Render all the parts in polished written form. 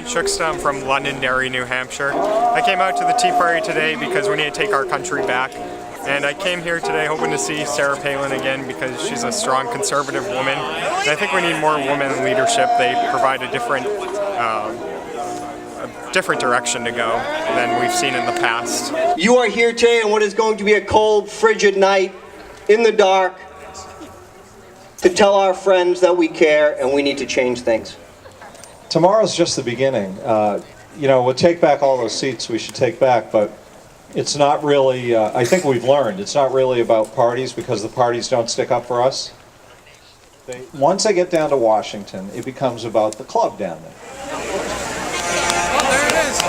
name's Krista. I'm from Londonderry, New Hampshire. I came out to the Teaparty today because we need to take our country back. And I came here today hoping to see Sarah Palin again because she's a strong conservative woman. And I think we need more women in leadership. They provide a different direction to go than we've seen in the past. You are here today on what is going to be a cold, frigid night in the dark to tell our friends that we care and we need to change things. Tomorrow's just the beginning. We'll take back all those seats we should take back, but it's not really, I think we've learned, it's not really about parties because the parties don't stick up for us. Once they get down to Washington, it becomes about the club down there. Oh, there it is.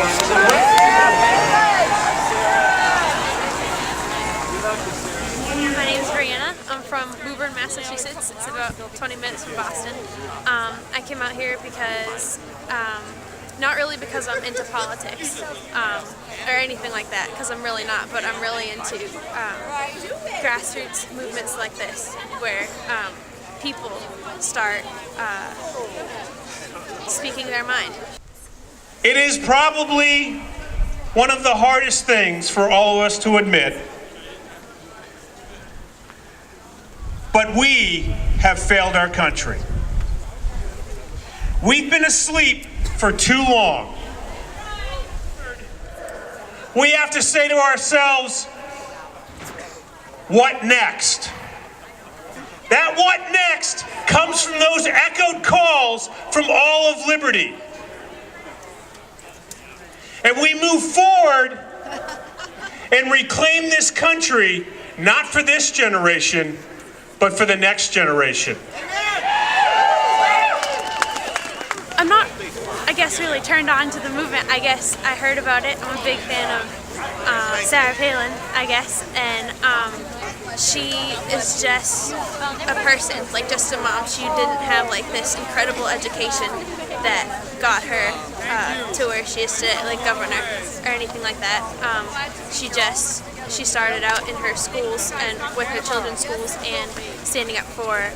My name is Brianna. I'm from Woburn, Massachusetts. It's about 20 minutes from Boston. I came out here because, not really because I'm into politics or anything like that, because I'm really not, but I'm really into grassroots movements like this, where people start speaking their mind. It is probably one of the hardest things for all of us to admit, but we have failed our country. We've been asleep for too long. We have to say to ourselves, what next? That what next comes from those echoed calls from all of liberty. And we move forward and reclaim this country, not for this generation, but for the next generation. I'm not, really turned on to the movement. I guess I heard about it. I'm a big fan of Sarah Palin, and she is just a person, just a mom. She didn't have this incredible education that got her to where she is today, governor or anything like that. She started out in her schools and with her children's schools and standing up for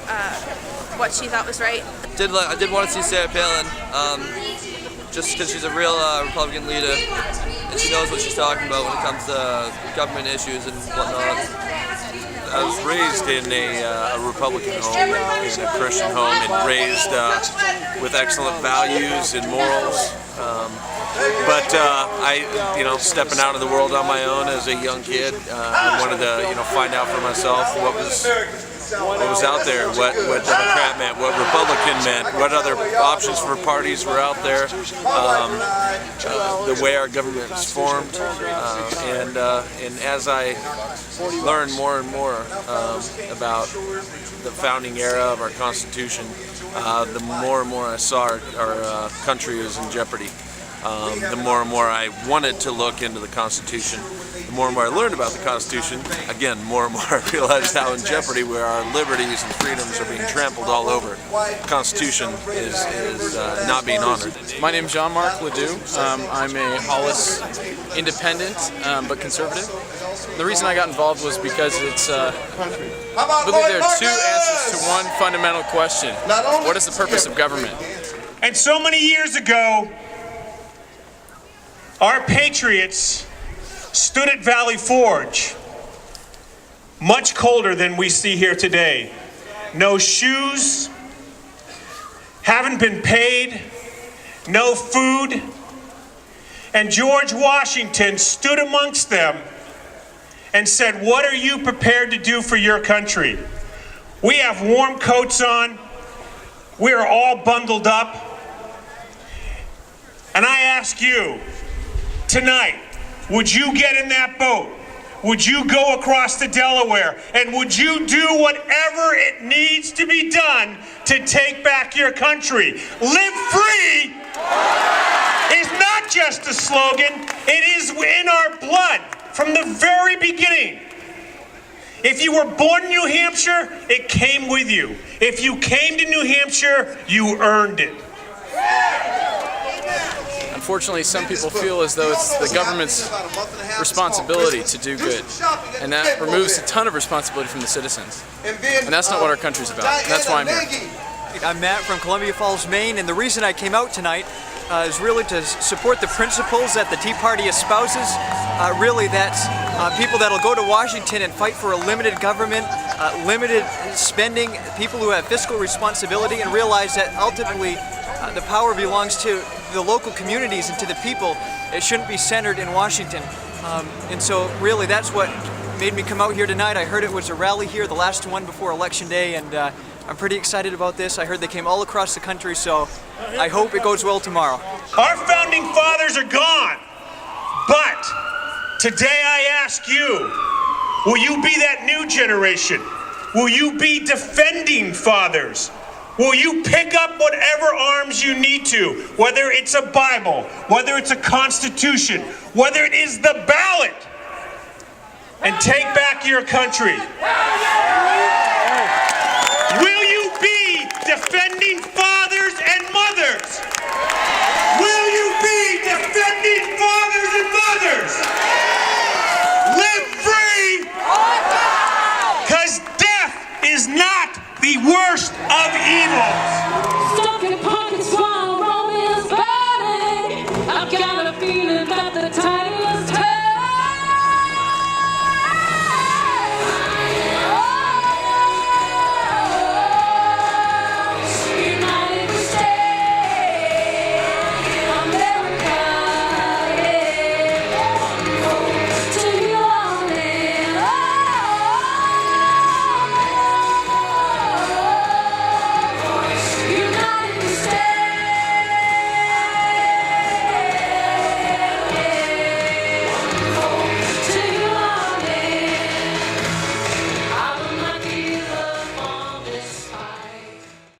what she thought was right. I did want to see Sarah Palin, just because she's a real Republican leader and she knows what she's talking about when it comes to government issues and whatnot. I was raised in a Republican home, in a Christian home, and raised with excellent values and morals. But stepping out of the world on my own as a young kid, I wanted to, find out for myself what was out there, what Democrat meant, what Republican meant, what other options for parties were out there, the way our government is formed, and as I learned more and more about the founding era of our Constitution, the more and more I saw our country was in jeopardy. The more and more I wanted to look into the Constitution, the more and more I learned about the Constitution, again, more and more I realized how in jeopardy where our liberties and freedoms are being trampled all over. The Constitution is not being honored. My name is Jean-Marc Ledoux. I'm a Hollis independent, but conservative. The reason I got involved was because it's, I believe there are two answers to one fundamental question. What is the purpose of government? And so many years ago, our patriots stood at Valley Forge, much colder than we see here today. No shoes, haven't been paid, no food, and George Washington stood amongst them and said, "What are you prepared to do for your country?" We have warm coats on, we are all bundled up, and I ask you, tonight, would you get in that boat? Would you go across to Delaware? And would you do whatever it needs to be done to take back your country? Live free is not just a slogan, it is in our blood from the very beginning. If you were born in New Hampshire, it came with you. If you came to New Hampshire, you earned it. Unfortunately, some people feel as though it's the government's responsibility to do good, and that removes a ton of responsibility from the citizens. And that's not what our country's about, and that's why I'm here. I'm Matt from Columbia Falls, Maine, and the reason I came out tonight is really to support the principles that the Tea Party espouses. Really, that's people that'll go to Washington and fight for a limited government, limited spending, people who have fiscal responsibility, and realize that ultimately the power belongs to the local communities and to the people. It shouldn't be centered in Washington. And so really that's what made me come out here tonight. I heard it was a rally here, the last one before Election Day, and I'm pretty excited about this. I heard they came all across the country, so I hope it goes well tomorrow. Our founding fathers are gone, but today I ask you, will you be that new generation? Will you be defending fathers? Will you pick up whatever arms you need to, whether it's a Bible, whether it's a Constitution, whether it is the ballot, and take back your country?